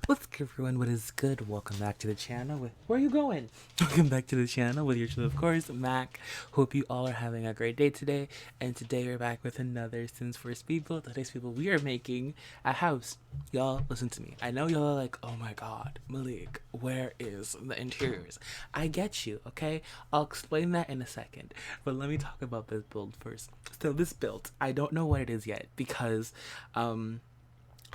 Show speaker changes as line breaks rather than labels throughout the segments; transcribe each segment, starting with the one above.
What's good, everyone? What is good? Welcome back to the channel. Where are you going? Welcome back to the channel with your channel, of course, Mac. Hope you all are having a great day today. And today we're back with another Sims 4 speed build. Today's people, we are making a house. Y'all, listen to me. I know y'all are like, oh my god, Malik, where is the interiors? I get you, okay? I'll explain that in a second. But let me talk about this build first. So this build, I don't know what it is yet because,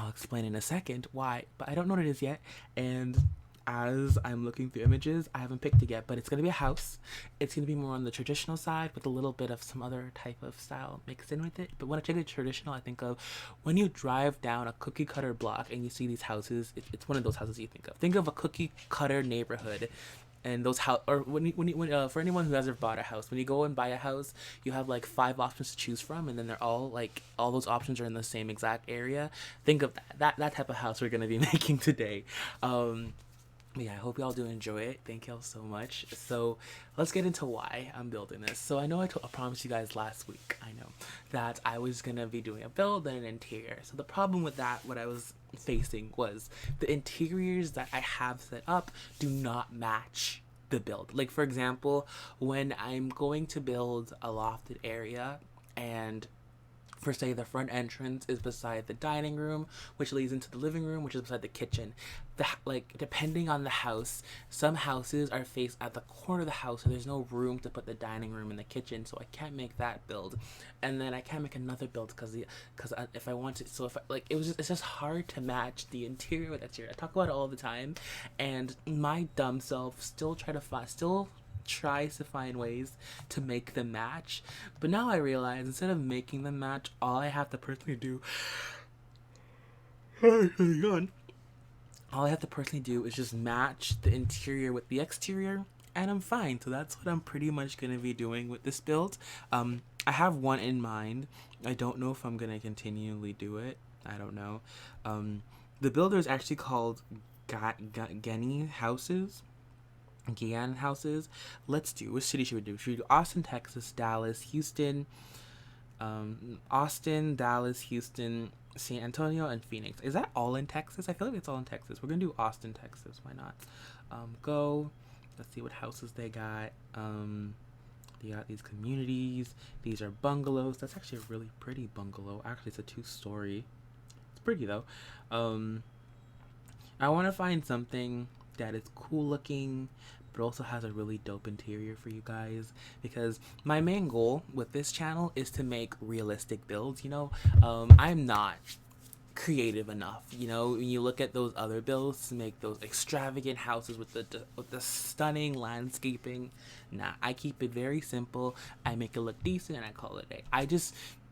I'll explain in a second why, but I don't know what it is yet. And as I'm looking through images, I haven't picked it yet, but it's going to be a house. It's going to be more on the traditional side with a little bit of some other type of style mixed in with it. But when I think of traditional, I think of when you drive down a cookie cutter block and you see these houses, it's one of those houses you think of. Think of a cookie cutter neighborhood and those house or for anyone who hasn't bought a house, when you go and buy a house, you have like five options to choose from, and then they're all like all those options are in the same exact area. Think of that type of house we're gonna be making today. Yeah, I hope y'all do enjoy it. Thank y'all so much. So let's get into why I'm building this. So I know I promised you guys last week, I know, that I was gonna be doing a build and an interior. So the problem with that, what I was facing, was the interiors that I have set up do not match the build. Like, for example, when I'm going to build a lofted area, and for say the front entrance is beside the dining room, which leads into the living room, which is beside the kitchen. Like, depending on the house, some houses are faced at the corner of the house, so there's no room to put the dining room and the kitchen, so I can't make that build. And then I can't make another build because if I want to, so if I, like, it's just hard to match the interior with the exterior. I talk about it all the time, and my dumb self still tries to find ways to make them match. But now I realize, instead of making them match, all I have to personally do all I have to personally do is just match the interior with the exterior, and I'm fine. So that's what I'm pretty much going to be doing with this build. I have one in mind. I don't know if I'm going to continually do it. I don't know. The builder is actually called Genny Houses. Gian houses. Let's do, which city should we do? Should we do Austin, Texas, Dallas, Houston, Austin, Dallas, Houston, San Antonio, and Phoenix? Is that all in Texas? I feel like it's all in Texas. We're gonna do Austin, Texas. Why not? Go. Let's see what houses they got. They got these communities. These are bungalows. That's actually a really pretty bungalow. Actually, it's a 2-story. It's pretty though. I want to find something that is cool looking, but also has a really dope interior for you guys, because my main goal with this channel is to make realistic builds. I'm not creative enough. When you look at those other builds to make those extravagant houses with the stunning landscaping, nah, I keep it very simple. I make it look decent and I call it a day.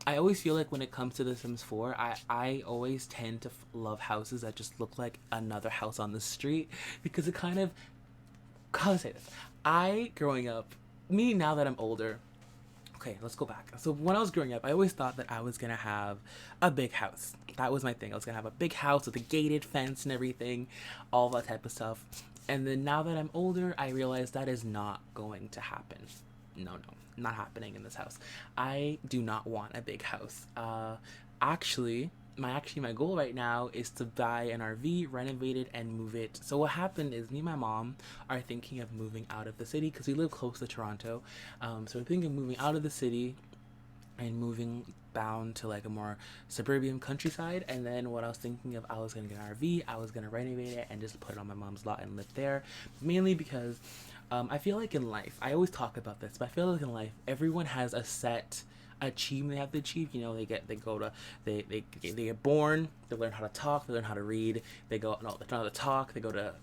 I always feel like when it comes to The Sims 4, I always tend to love houses that just look like another house on the street, because it kind of, how to say this, growing up, me now that I'm older, okay, let's go back. So when I was growing up, I always thought that I was gonna have a big house. That was my thing. I was gonna have a big house with a gated fence and everything, all that type of stuff. And then now that I'm older, I realize that is not going to happen. No, not happening in this house. I do not want a big house. Actually, my goal right now is to buy an RV, renovate it, and move it. So what happened is, me and my mom are thinking of moving out of the city because we live close to Toronto. So we're thinking of moving out of the city and moving bound to like a more suburban countryside. And then what I was thinking of, I was gonna get an RV, I was gonna renovate it and just put it on my mom's lot and live there, mainly because I feel like in life, I always talk about this, but I feel like in life, everyone has a set achievement they have to achieve. They get born, they learn how to talk, they learn how to read, they learn how to talk, they go to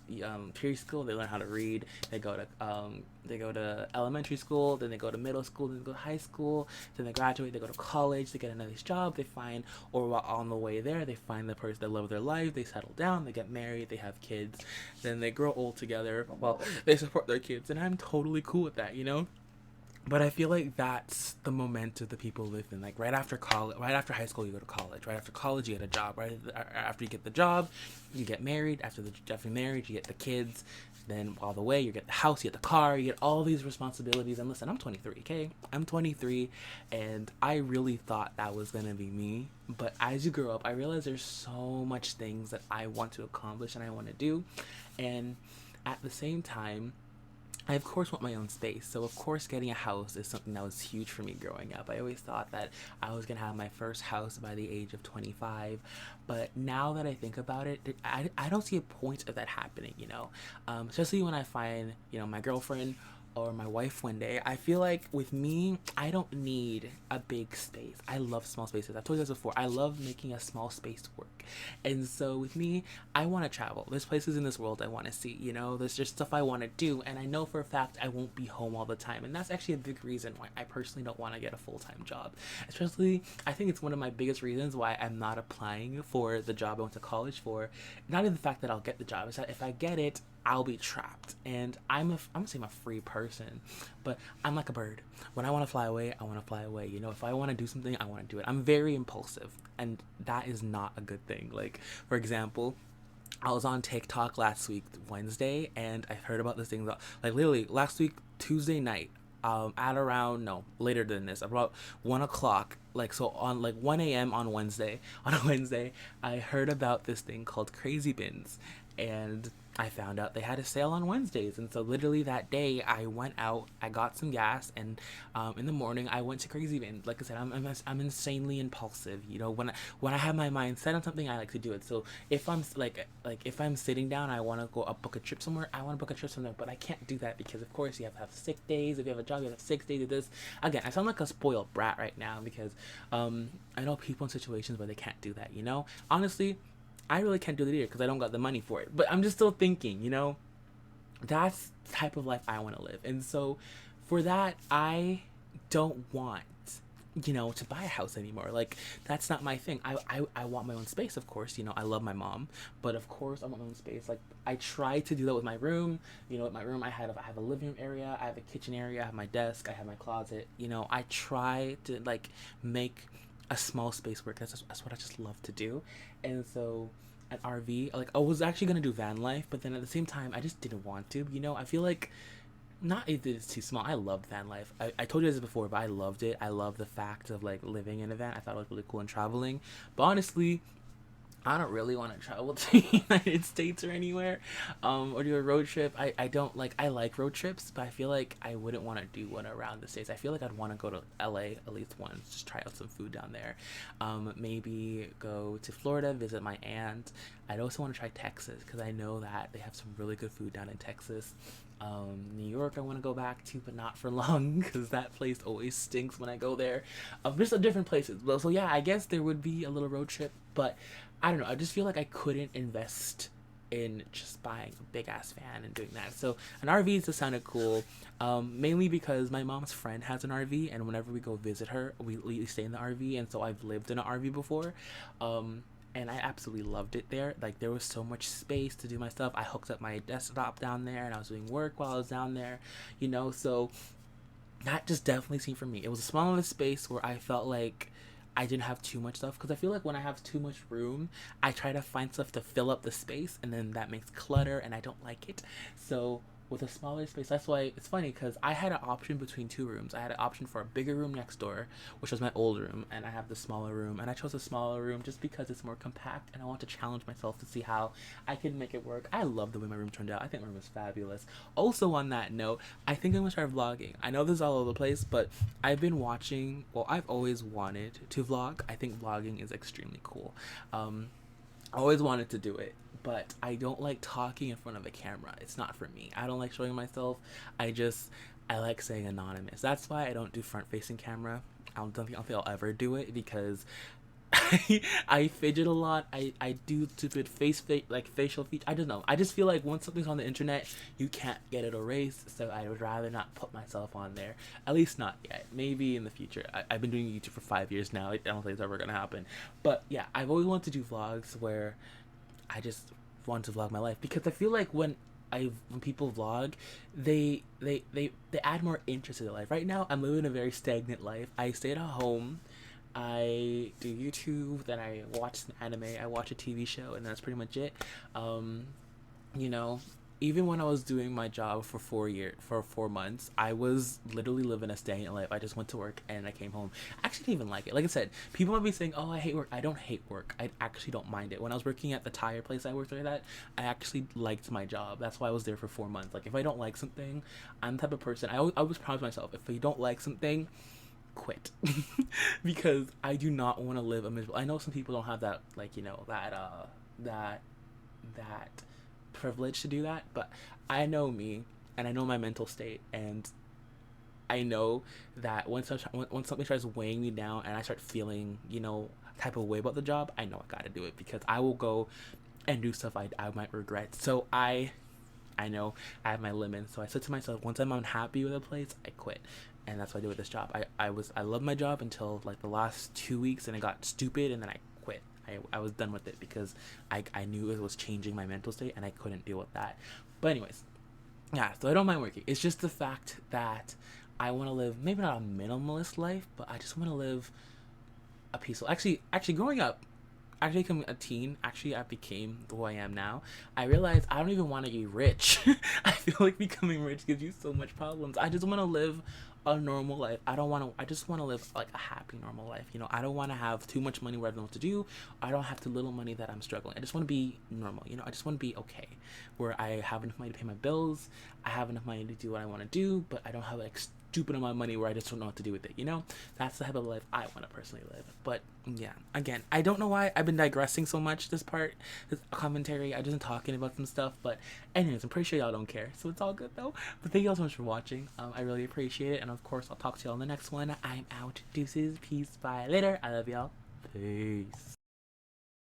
preschool, they learn how to read, they go to elementary school, then they go to middle school, then they go to high school, then they graduate, they go to college, they get a nice job, they find, or while on the way there, they find the person that love their life, they settle down, they get married, they have kids, then they grow old together while they support their kids. And I'm totally cool with that. But I feel like that's the momentum that people live in. Like right after college, right after high school, you go to college. Right after college, you get a job. Right after you get the job, you get married. After marriage, you get the kids. Then all the way, you get the house, you get the car, you get all these responsibilities. And listen, I'm 23, okay? I'm 23, and I really thought that was gonna be me. But as you grow up, I realize there's so much things that I want to accomplish and I want to do, and at the same time, I of course want my own space. So of course getting a house is something that was huge for me growing up. I always thought that I was gonna have my first house by the age of 25, but now that I think about it, I don't see a point of that happening. Especially when I find my girlfriend or my wife one day. I feel like with me, I don't need a big space. I love small spaces. I've told you this before. I love making a small space work. And so with me, I want to travel. There's places in this world I want to see. There's just stuff I want to do. And I know for a fact I won't be home all the time. And that's actually a big reason why I personally don't want to get a full-time job. Especially, I think it's one of my biggest reasons why I'm not applying for the job I went to college for. Not even the fact that I'll get the job. It's that if I get it, I'll be trapped. And I'm gonna say I'm a free person, but I'm like a bird. When I want to fly away, I want to fly away. If I want to do something, I want to do it. I'm very impulsive, and that is not a good thing. Like, for example, I was on TikTok last week, Wednesday, and I heard about this thing that, like, literally last week, Tuesday night, at around, no, later than this, about 1 o'clock, like, so on, like, 1 a.m. on Wednesday, on a Wednesday, I heard about this thing called Crazy Bins, and I found out they had a sale on Wednesdays. And so literally that day I went out, I got some gas, and in the morning I went to Crazy Bins. Like I said, I'm insanely impulsive. When I have my mind set on something, I like to do it. So if I'm if I'm sitting down, I want to go book a trip somewhere, I want to book a trip somewhere, but I can't do that because of course you have to have sick days. If you have a job, you have 6 days of this. Again, I sound like a spoiled brat right now because I know people in situations where they can't do that. Honestly, I really can't do that either because I don't got the money for it. But I'm just still thinking, that's the type of life I want to live. And so for that, I don't want, to buy a house anymore. Like, that's not my thing. I want my own space, of course. I love my mom, but of course I want my own space. Like, I try to do that with my room. With my room, I have a living room area, I have a kitchen area, I have my desk, I have my closet. I try to, like, make a small space work. That's what I just love to do. And so an RV, like, I was actually gonna do van life, but then at the same time I just didn't want to. I feel like, not if it's too small. I loved van life. I told you this before, but I loved it. I love the fact of, like, living in a van. I thought it was really cool and traveling. But honestly, I don't really want to travel to the United States or anywhere, or do a road trip. I don't like, I like road trips, but I feel like I wouldn't want to do one around the States. I feel like I'd want to go to LA at least once, just try out some food down there. Maybe go to Florida, visit my aunt. I'd also want to try Texas because I know that they have some really good food down in Texas. New York I want to go back to, but not for long because that place always stinks when I go there. Just different places. So yeah, I guess there would be a little road trip, but I don't know. I just feel like I couldn't invest in just buying a big ass van and doing that. So an RV just sounded cool, mainly because my mom's friend has an RV, and whenever we go visit her, we stay in the RV, and so I've lived in an RV before. And I absolutely loved it there. Like, there was so much space to do my stuff. I hooked up my desktop down there, and I was doing work while I was down there, so that just definitely seemed for me. It was a small enough space where I felt like I didn't have too much stuff, because I feel like when I have too much room, I try to find stuff to fill up the space, and then that makes clutter, and I don't like it. So with a smaller space, that's why it's funny, because I had an option between two rooms. I had an option for a bigger room next door, which was my old room, and I have the smaller room, and I chose the smaller room just because it's more compact, and I want to challenge myself to see how I can make it work. I love the way my room turned out. I think my room was fabulous. Also, on that note, I think I'm gonna start vlogging. I know this is all over the place, but I've been watching, well, I've always wanted to vlog. I think vlogging is extremely cool. I always wanted to do it, but I don't like talking in front of a camera. It's not for me. I don't like showing myself. I like saying anonymous. That's why I don't do front-facing camera. I don't think I'll ever do it, because I fidget a lot. I do stupid facial features. I don't know. I just feel like once something's on the internet, you can't get it erased. So I would rather not put myself on there. At least not yet. Maybe in the future. I've been doing YouTube for 5 years now. I don't think it's ever gonna happen. But yeah, I've always wanted to do vlogs where I just want to vlog my life, because I feel like when when people vlog, they add more interest to their life. Right now, I'm living a very stagnant life. I stay at home, I do YouTube, then I watch an anime, I watch a TV show, and that's pretty much it. Um, you know, even when I was doing my job for 4 months, I was literally living a stagnant life. I just went to work and I came home. I actually didn't even like it. Like I said, people might be saying, "Oh, I hate work." I don't hate work. I actually don't mind it. When I was working at the tire place I worked at, I actually liked my job. That's why I was there for 4 months. Like if I don't like something, I'm the type of person. I always promise myself, if you don't like something, quit. Because I do not want to live a miserable. I know some people don't have that, like, that that privilege to do that, but I know me, and I know my mental state, and I know that when something starts weighing me down and I start feeling, type of way about the job, I know I gotta do it, because I will go and do stuff I might regret. So I know I have my limits. So I said to myself, once I'm unhappy with a place, I quit. And that's what I do with this job. I loved my job until like the last 2 weeks, and it got stupid, and then I quit. I was done with it because I knew it was changing my mental state, and I couldn't deal with that. But anyways, yeah, so I don't mind working. It's just the fact that I want to live, maybe not a minimalist life, but I just want to live a peaceful. Actually, growing up, actually becoming a teen, actually I became who I am now. I realized I don't even want to be rich. I feel like becoming rich gives you so much problems. I just want to live a normal life. I just want to live like a happy normal life. I don't want to have too much money where I don't know what to do. I don't have too little money that I'm struggling. I just want to be normal. I just want to be okay, where I have enough money to pay my bills, I have enough money to do what I want to do, but I don't have like stupid amount of money where I just don't know what to do with it. That's the type of life I want to personally live. But yeah, again, I don't know why I've been digressing so much this commentary. I've just been talking about some stuff, but anyways, I'm pretty sure y'all don't care, so it's all good though. But thank y'all so much for watching. I really appreciate it, and of course I'll talk to y'all in the next one. I'm out. Deuces, peace, bye, later. I love y'all. Peace.